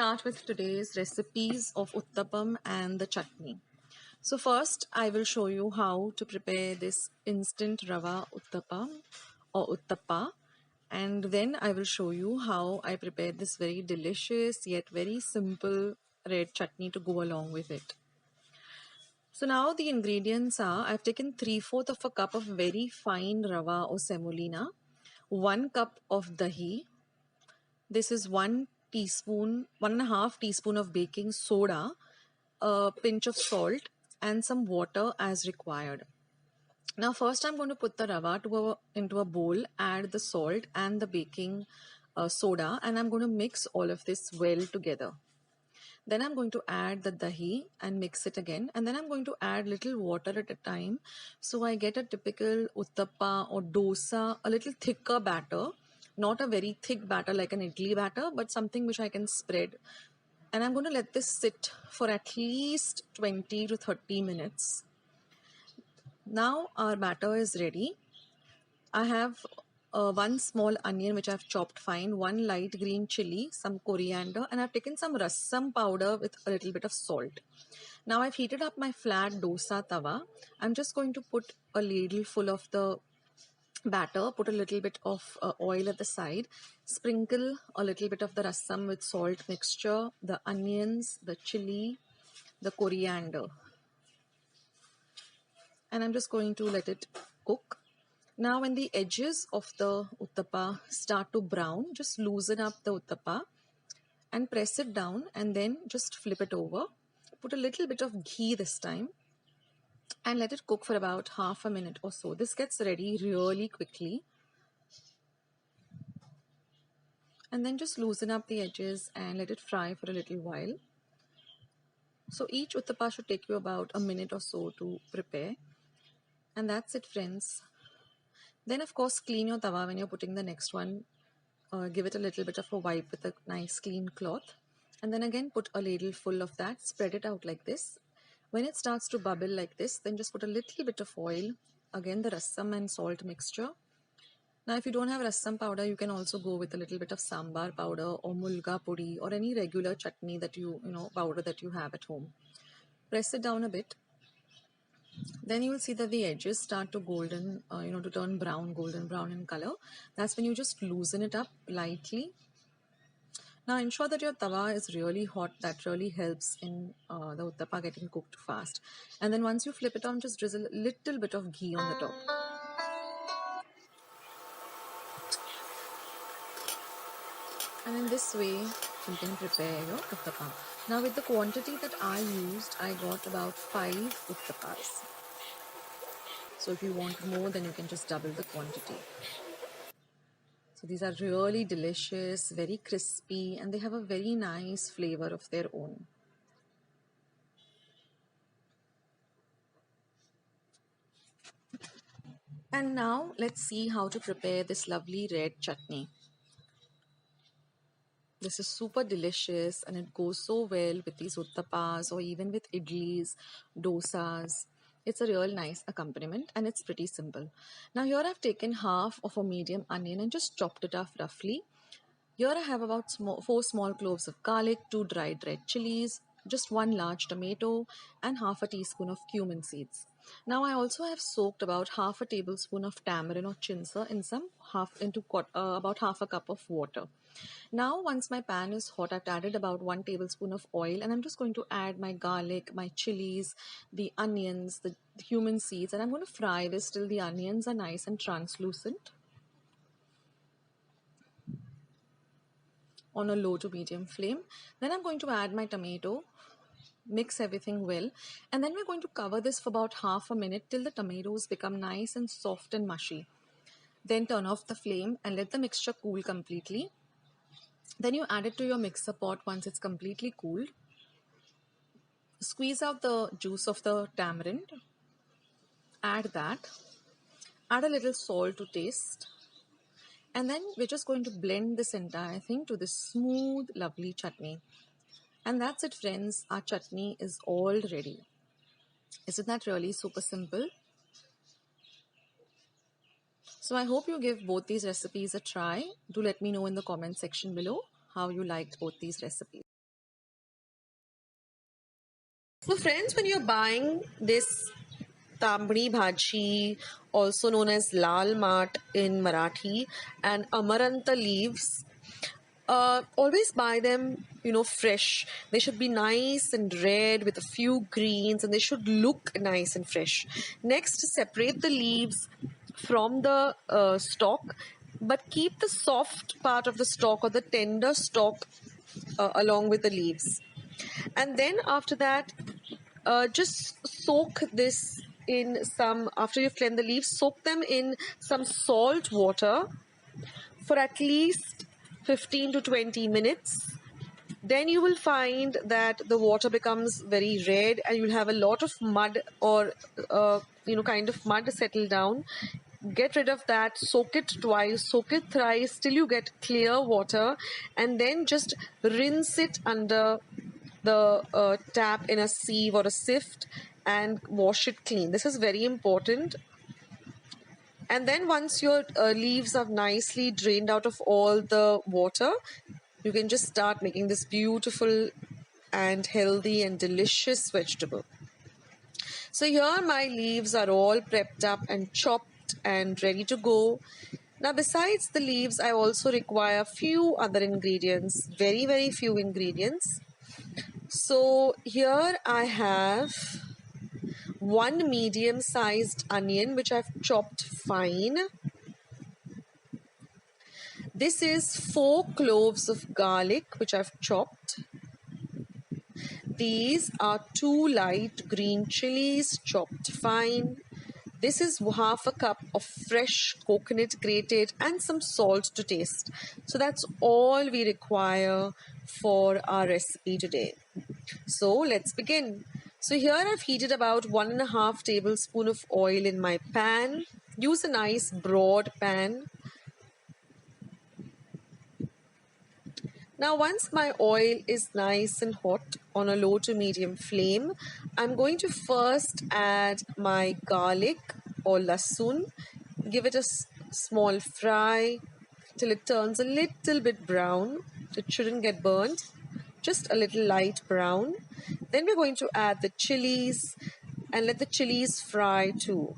start with today's recipes of uttapam and the chutney. So first I will show you how to prepare this instant rava uttapam or uttappa, and then I will show you how I prepare this very delicious yet very simple red chutney to go along with it. So now the ingredients are, I've taken 3/4 of a cup of very fine rava or semolina, 1 cup of dahi. This is 1.5 teaspoon of baking soda, a pinch of salt, and some water as required. Now first I'm going to put the rava into a bowl, add the salt and the baking soda, and I'm going to mix all of this well together. Then I'm going to add the dahi and mix it again, and then I'm going to add little water at a time so I get a typical uttappa or dosa, a little thicker batter, not a very thick batter like an idli batter, but something which I can spread. And I'm going to let this sit for at least 20 to 30 minutes. Now our batter is ready. I have 1 small onion which I've chopped fine, 1 light green chili, some coriander, and I've taken some rasam powder with a little bit of salt. Now I've heated up my flat dosa tawa. I'm just going to put a ladle full of the batter, put a little bit of oil at the side, sprinkle a little bit of the rasam with salt mixture, the onions, the chili, the coriander, and I'm just going to let it cook. Now when the edges of the uttappa start to brown, just loosen up the uttappa and press it down, and then just flip it over. Put a little bit of ghee this time and let it cook for about half a minute or so. This gets ready really quickly. And then just loosen up the edges and let it fry for a little while. So each uttappa should take you about a minute or so to prepare. And that's it, friends. Then of course clean your tawa when you're putting the next one. Give it a little bit of a wipe with a nice clean cloth. And then again put a ladle full of that, spread it out like this. When it starts to bubble like this, then just put a little bit of oil, again the rasam and salt mixture. Now if you don't have rasam powder, you can also go with a little bit of sambar powder or mulga pudi or any regular chutney that powder that you have at home. Press it down a bit. Then you will see that the edges start to golden, to turn brown, golden brown in color. That's when you just loosen it up lightly. Now ensure that your tawa is really hot. That really helps in the uttappa getting cooked fast. And then once you flip it on, just drizzle a little bit of ghee on the top. And in this way, you can prepare your uttappa. Now with the quantity that I used, I got about 5 uttappas. So if you want more, then you can just double the quantity. So these are really delicious, very crispy, and they have a very nice flavor of their own. And now let's see how to prepare this lovely red chutney. This is super delicious and it goes so well with these uttappas or even with idlis, dosas. It's a real nice accompaniment and it's pretty simple. Now here I've taken half of a medium onion and just chopped it up roughly. Here I have about 4 small cloves of garlic, 2 dried red chilies, just 1 large tomato, and half a teaspoon of cumin seeds. Now I also have soaked about half a tablespoon of tamarind or chinsa in about half a cup of water. Now once my pan is hot, I've added about 1 tablespoon of oil, and I'm just going to add my garlic, my chilies, the onions, the cumin seeds, and I'm going to fry this till the onions are nice and translucent on a low to medium flame. Then I'm going to add my tomato, mix everything well, and then we're going to cover this for about half a minute till the tomatoes become nice and soft and mushy. Then turn off the flame and let the mixture cool completely. Then you add it to your mixer pot once it's completely cooled. Squeeze out the juice of the tamarind, add that, add a little salt to taste, and then we're just going to blend this entire thing to this smooth, lovely chutney. And that's it, friends. Our chutney is all ready. Isn't that really super simple? So I hope you give both these recipes a try. Do let me know in the comment section below how you liked both these recipes. So friends, when you're buying this tambri bhaji, also known as lal mat in Marathi, and amaranta leaves, always buy them, fresh. They should be nice and red with a few greens, and they should look nice and fresh. Next, separate the leaves from the stalk, but keep the soft part of the stalk or the tender stalk along with the leaves. And then after that, just soak this in some, after you've cleaned the leaves, soak them in some salt water for at least 15 to 20 minutes. Then you will find that the water becomes very red and you'll have a lot of mud or kind of mud settle down. Get rid of that, soak it twice, soak it thrice till you get clear water, and then just rinse it under the tap in a sieve or a sift and wash it clean. This is very important. And then once your leaves are nicely drained out of all the water, you can just start making this beautiful and healthy and delicious vegetable. So here my leaves are all prepped up and chopped and ready to go. Now besides the leaves, I also require a few other ingredients, very, very few ingredients. So here I have one medium-sized onion which I've chopped fine. This is 4 cloves of garlic which I've chopped. These are 2 light green chilies chopped fine. This is half a cup of fresh coconut grated and some salt to taste. So that's all we require for our recipe today. So let's begin. So here I've heated about 1.5 tablespoons of oil in my pan. Use a nice broad pan. Now once my oil is nice and hot on a low to medium flame, I'm going to first add my garlic or lasun. Give it a small fry till it turns a little bit brown. It shouldn't get burnt, just a little light brown. Then we're going to add the chilies and let the chilies fry too.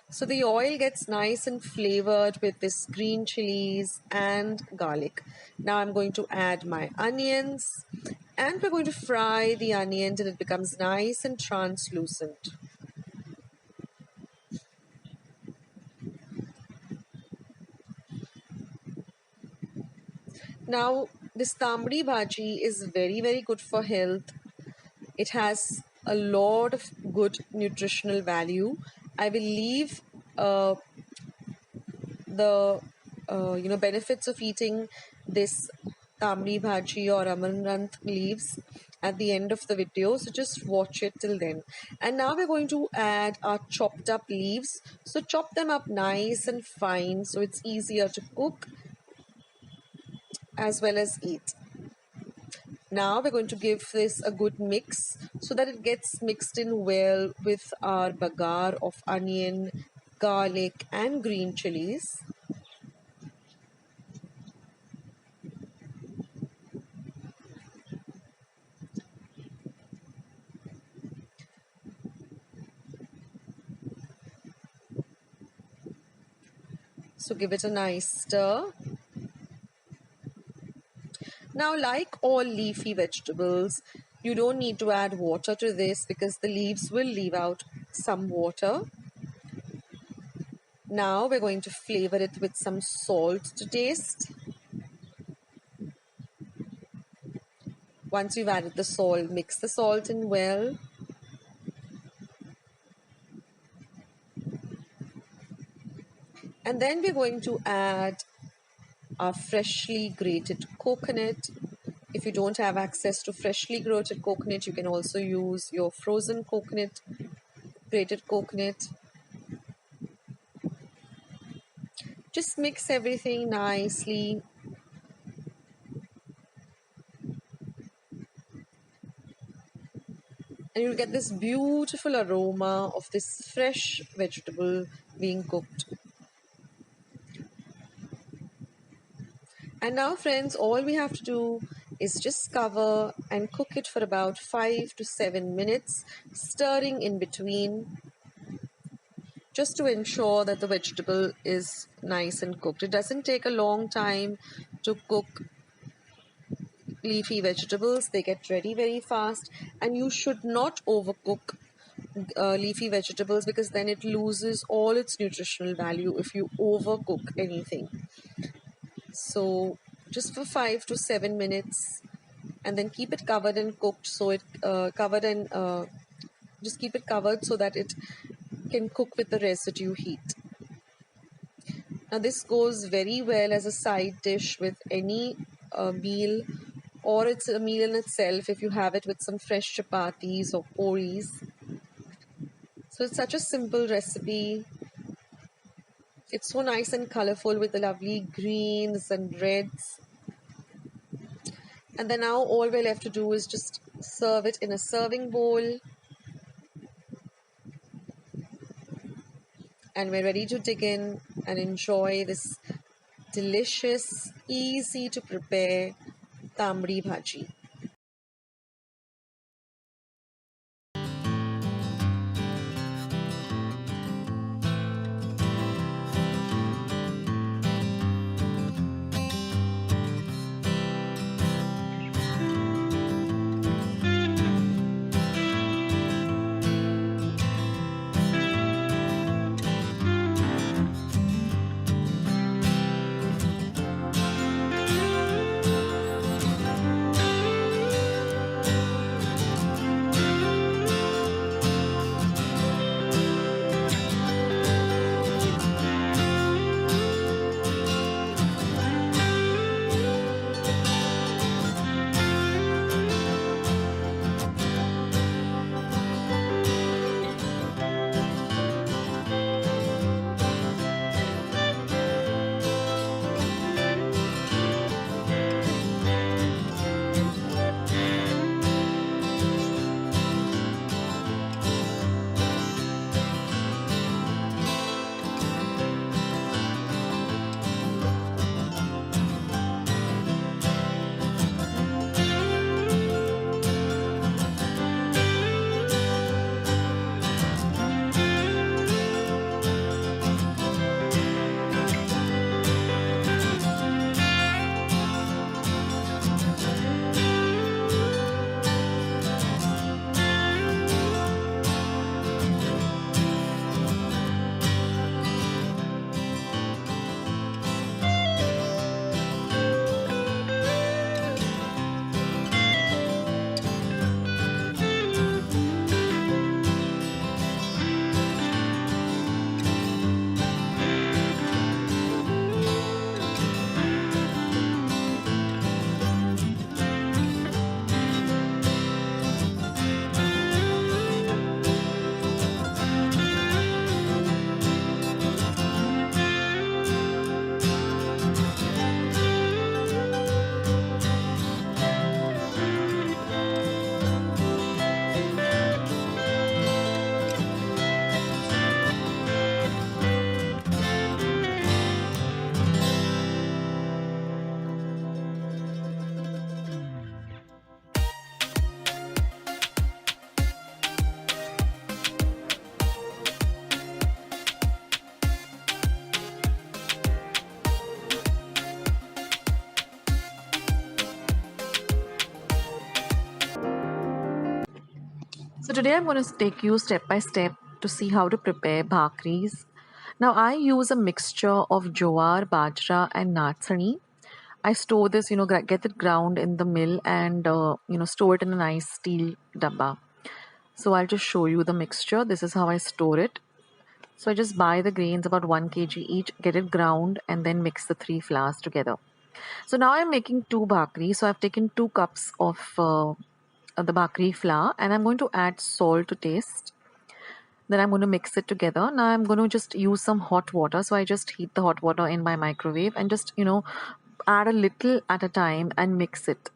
So the oil gets nice and flavored with this green chilies and garlic. Now I'm going to add my onions and we're going to fry the onion till it becomes nice and translucent. Now this tambri bhaji is very, very good for health. It has a lot of good nutritional value. I will leave the benefits of eating this tambri bhaji or amaranth leaves at the end of the video, so just watch it till then. And now we're going to add our chopped up leaves. So chop them up nice and fine so it's easier to cook as well as eat. Now we're going to give this a good mix so that it gets mixed in well with our bagar of onion, garlic and green chilies. So give it a nice stir. Now, like all leafy vegetables, you don't need to add water to this because the leaves will leave out some water. Now we're going to flavor it with some salt to taste. Once you've added the salt, mix the salt in well. And then we're going to add our freshly grated coconut. If you don't have access to freshly grated coconut, you can also use your frozen coconut, grated coconut. Just mix everything nicely. And you'll get this beautiful aroma of this fresh vegetable being cooked. And now friends, all we have to do is just cover and cook it for about 5 to 7 minutes, stirring in between, just to ensure that the vegetable is nice and cooked. It doesn't take a long time to cook leafy vegetables. They get ready very fast, and you should not overcook leafy vegetables, because then it loses all its nutritional value if you overcook anything. So just for 5 to 7 minutes, and then keep it covered and cooked, so it just keep it covered so that it can cook with the residue heat. Now this goes very well as a side dish with any meal, or it's a meal in itself if you have it with some fresh chapatis or puris. So it's such a simple recipe. It's so nice and colorful with the lovely greens and reds. And then now all we're left to do is just serve it in a serving bowl. And we're ready to dig in and enjoy this delicious, easy to prepare tambri bhaji. So today I'm going to take you step by step to see how to prepare bhakris. Now I use a mixture of jowar, bajra and natsani. I store this, get it ground in the mill and, store it in a nice steel dabba. So I'll just show you the mixture. This is how I store it. So I just buy the grains about 1 kg each, get it ground and then mix the 3 flours together. So now I'm making 2 bhakri. So I've taken 2 cups of the bhakri flour and I'm going to add salt to taste. Then I'm going to mix it together. Now I'm going to just use some hot water. So I just heat the hot water in my microwave and just, add a little at a time and mix it.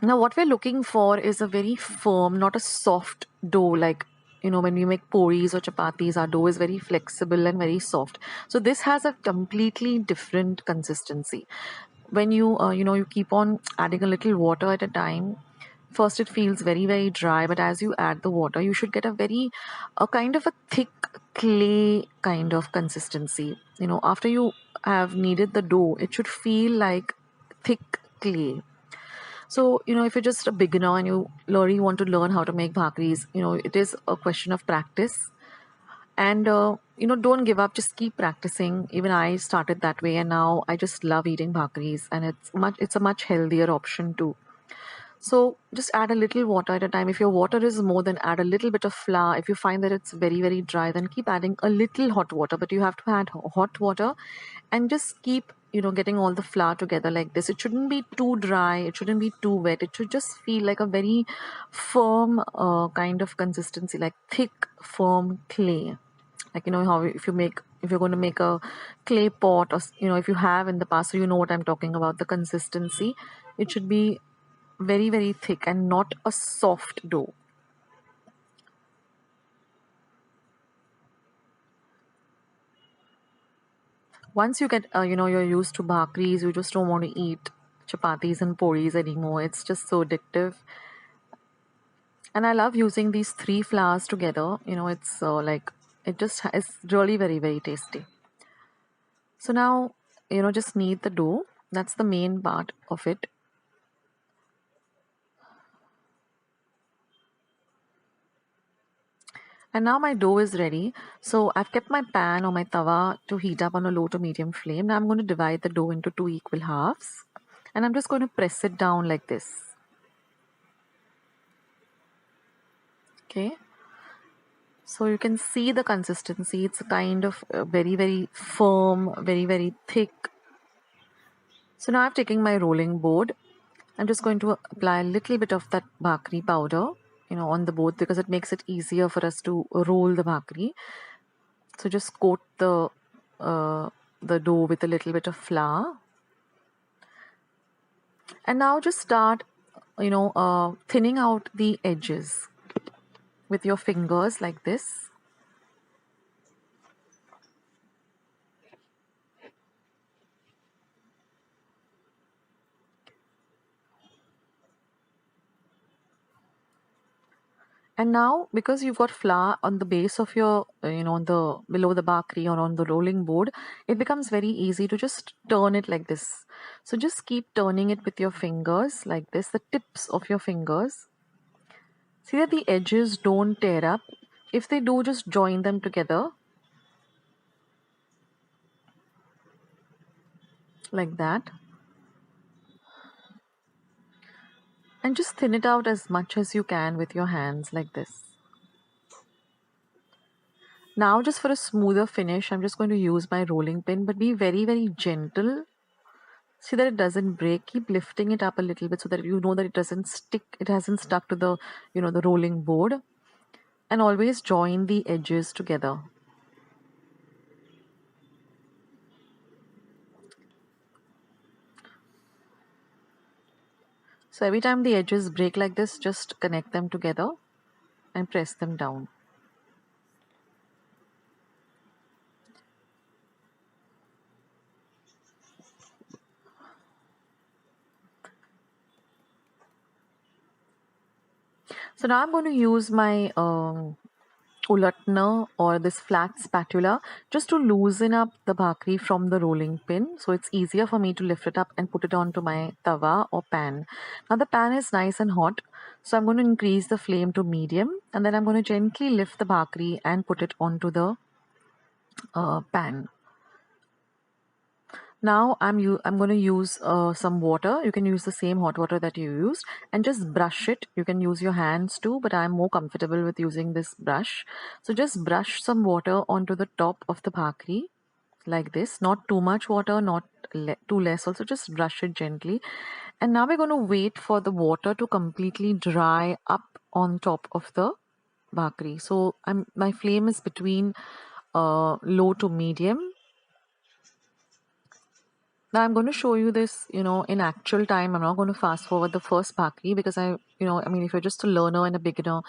Now what we're looking for is a very firm, not a soft dough like, when we make puris or chapatis, our dough is very flexible and very soft. So this has a completely different consistency. when you keep on adding a little water at a time, first it feels very very dry, but as you add the water, you should get a kind of a thick clay kind of consistency. After you have kneaded the dough, it should feel like thick clay. So, if you're just a beginner and you really want to learn how to make bhakris, it is a question of practice. And, don't give up, just keep practicing. Even I started that way, and now I just love eating bhakris, and it's a much healthier option too. So just add a little water at a time. If your water is more, then add a little bit of flour. If you find that it's very, very dry, then keep adding a little hot water. But you have to add hot water and just keep, getting all the flour together like this. It shouldn't be too dry. It shouldn't be too wet. It should just feel like a very firm kind of consistency, like thick, firm clay. Like, how if you're going to make a clay pot, or, if you have in the past, so you know what I'm talking about, the consistency. It should be very very thick and not a soft dough. Once you get you're used to bhakris, you just don't want to eat chapatis and puris anymore. It's just so addictive. And I love using these three flours together. It's like it's really very very tasty. So now just knead the dough. That's the main part of it. And now my dough is ready. So I've kept my pan or my tawa to heat up on a low to medium flame. Now I'm going to divide the dough into 2 equal halves. And I'm just going to press it down like this. Okay. So you can see the consistency. It's kind of very, very firm, very, very thick. So now I've taken my rolling board. I'm just going to apply a little bit of that bhakri powder, on the board, because it makes it easier for us to roll the bhakri. So just coat the dough with a little bit of flour. And now just start, thinning out the edges with your fingers like this. And now, because you've got flour on the base of your, on the below the bhakri or on the rolling board, it becomes very easy to just turn it like this. So just keep turning it with your fingers like this, the tips of your fingers. See that the edges don't tear up. If they do, just join them together like that. And just thin it out as much as you can with your hands like this. Now, just for a smoother finish, I'm just going to use my rolling pin, but be very, very gentle. See that it doesn't break. Keep lifting it up a little bit so that you know that it doesn't stick. It hasn't stuck to the, the rolling board. And always join the edges together. So every time the edges break like this, just connect them together and press them down. So now I'm going to use my ulatna or this flat spatula just to loosen up the bhakri from the rolling pin, so it's easier for me to lift it up and put it onto my tawa or pan. Now the pan is nice and hot, so I'm going to increase the flame to medium, and then I'm going to gently lift the bhakri and put it onto the pan. Now I'm going to use some water. You can use the same hot water that you used and just brush it. You can use your hands too, but I'm more comfortable with using this brush. So just brush some water onto the top of the bhakri like this. Not too much water, not too less. Also just brush it gently. And now we're going to wait for the water to completely dry up on top of the bhakri. So my flame is between low to medium. Now I'm going to show you this, in actual time. I'm not going to fast forward the first bhakri because if you're just a learner and a beginner,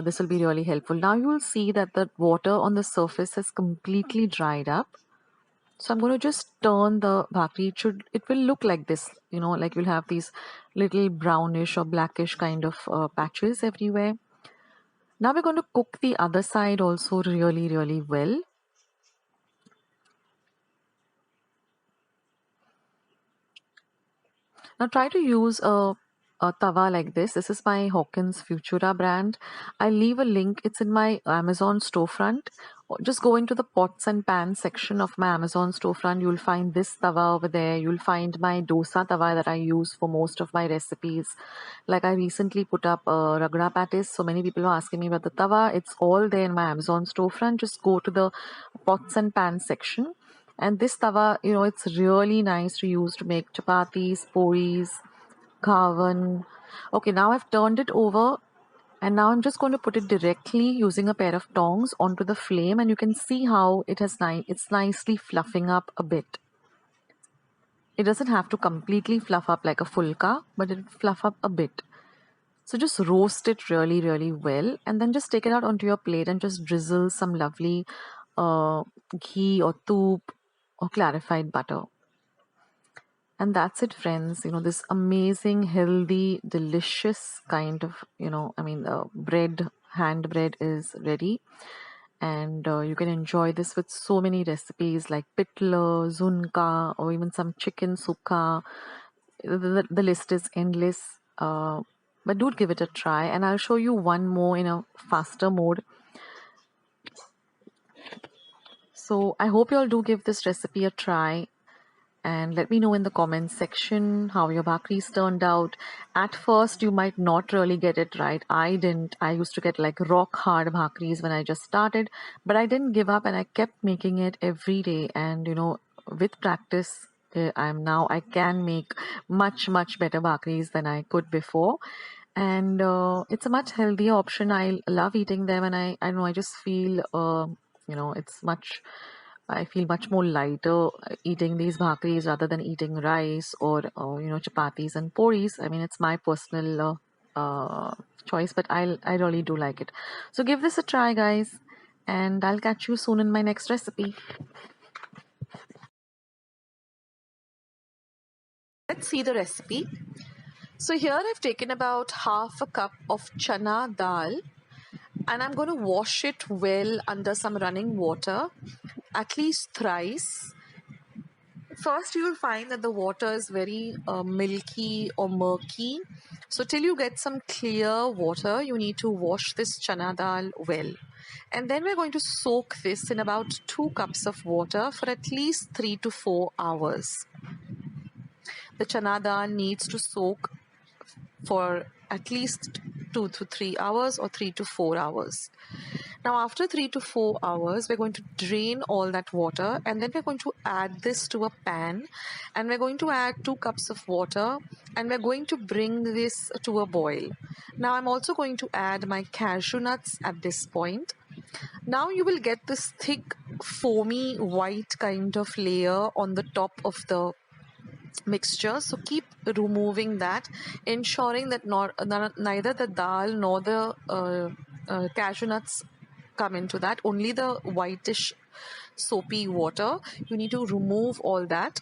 this will be really helpful. Now you will see that the water on the surface has completely dried up. So I'm going to just turn the bhakri. It will look like this, like you'll have these little brownish or blackish kind of patches everywhere. Now we're going to cook the other side also really, really well. Now try to use a tawa like this. This is my Hawkins Futura brand. I'll leave a link. It's in my Amazon storefront. Or just go into the pots and pans section of my Amazon storefront. You'll find this tawa over there. You'll find my dosa tawa that I use for most of my recipes. Like I recently put up ragda patties. So many people are asking me about the tawa. It's all there in my Amazon storefront. Just go to the pots and pans section. And this tawa, it's really nice to use to make chapatis, puris, Goan. Okay, now I've turned it over and now I'm just going to put it directly using a pair of tongs onto the flame, and you can see how it's nicely fluffing up a bit. It doesn't have to completely fluff up like a fulka, but it'll fluff up a bit. So just roast it really, really well, and then just take it out onto your plate and just drizzle some lovely ghee or toop or clarified butter. And that's it, friends. This amazing, healthy, delicious kind of, bread, hand bread is ready. And you can enjoy this with so many recipes like pickle, zunka, or even some chicken sukka. The list is endless. But do give it a try. And I'll show you one more in a faster mode. So I hope you all do give this recipe a try. And let me know in the comments section how your bhakris turned out. At first, you might not really get it right. I didn't. I used to get like rock hard bhakris when I just started, but I didn't give up and I kept making it every day. And with practice, I can make much, much better bhakris than I could before. And it's a much healthier option. I love eating them, and I know I just feel it's much. I feel much more lighter eating these bhakris rather than eating rice or chapatis and puris. I mean, it's my personal choice, but I really do like it. So give this a try, guys, and I'll catch you soon in my next recipe. Let's see the recipe. So here I've taken about half a cup of chana dal, and I'm going to wash it well under some running water, at least thrice. First, you will find that the water is very milky or murky. So till you get some clear water, you need to wash this chana dal well. And then we're going to soak this in about 2 cups of water for at least 3 to 4 hours. The chana dal needs to soak for at least 2 to 3 hours or 3 to 4 hours. Now after 3 to 4 hours, we're going to drain all that water, and then we're going to add this to a pan, and we're going to add 2 cups of water, and we're going to bring this to a boil. Now I'm also going to add my cashew nuts at this point. Now you will get this thick, foamy, white kind of layer on the top of the mixture. So keep removing that, ensuring that neither the dal nor the cashew nuts come into that, only the whitish soapy water. You need to remove all that.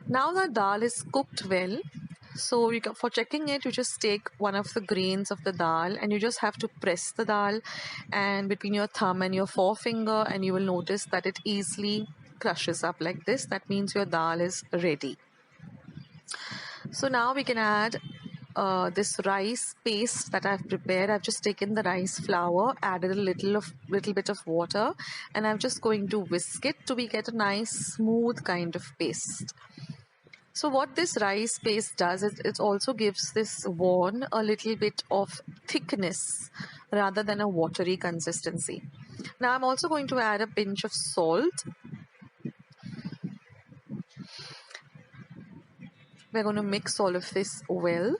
Now the dal is cooked well. So for checking it, you just take one of the grains of the dal and you just have to press the dal and between your thumb and your forefinger, and you will notice that it easily crushes up like this. That means your dal is ready. So now we can add this rice paste that I've prepared. I've just taken the rice flour, added a little bit of water, and I'm just going to whisk it to get a nice smooth kind of paste. So what this rice paste does is it also gives this warm a little bit of thickness rather than a watery consistency. Now I'm also going to add a pinch of salt. We're going to mix all of this well.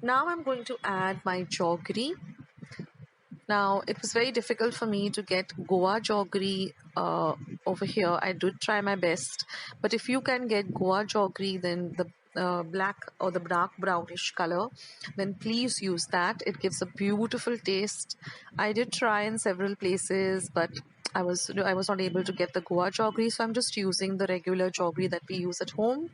Now I'm going to add my jaggery. Now it was very difficult for me to get Goa jaggery over here. I did try my best, but if you can get Goa jaggery, then black or the dark brownish color, then please use that. It gives a beautiful taste. I did try in several places, but I was not able to get the Goa jaggery, so I'm just using the regular jaggery that we use at home.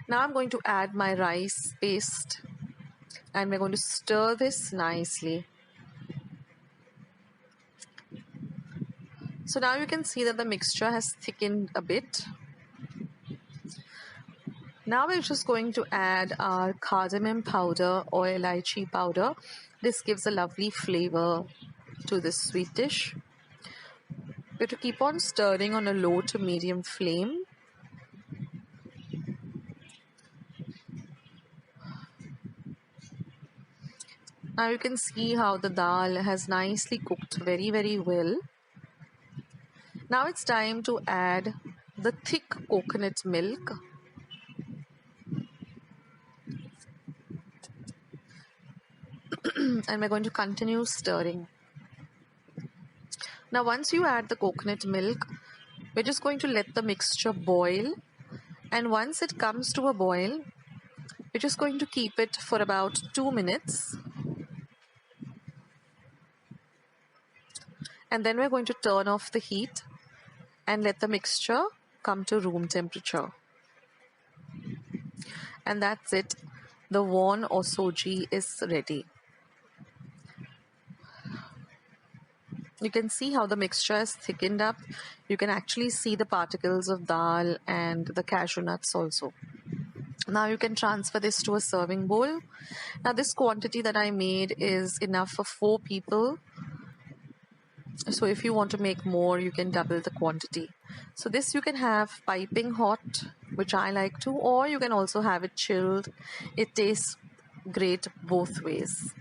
Now I'm going to add my rice paste and we're going to stir this nicely. So now you can see that the mixture has thickened a bit. Now we're just going to add our cardamom powder or elaichi powder. This gives a lovely flavor to this sweet dish. We have to keep on stirring on a low to medium flame. Now you can see how the dal has nicely cooked very, very well. Now it's time to add the thick coconut milk. And we're going to continue stirring. Now once you add the coconut milk, we're just going to let the mixture boil. And once it comes to a boil, we're just going to keep it for about 2 minutes. And then we're going to turn off the heat and let the mixture come to room temperature. And that's it. The Goan or soji is ready. You can see how the mixture has thickened up. You can actually see the particles of dal and the cashew nuts also. Now you can transfer this to a serving bowl. Now this quantity that I made is enough for 4 people. So if you want to make more, you can double the quantity. So this you can have piping hot, which I like to, or you can also have it chilled. It tastes great both ways.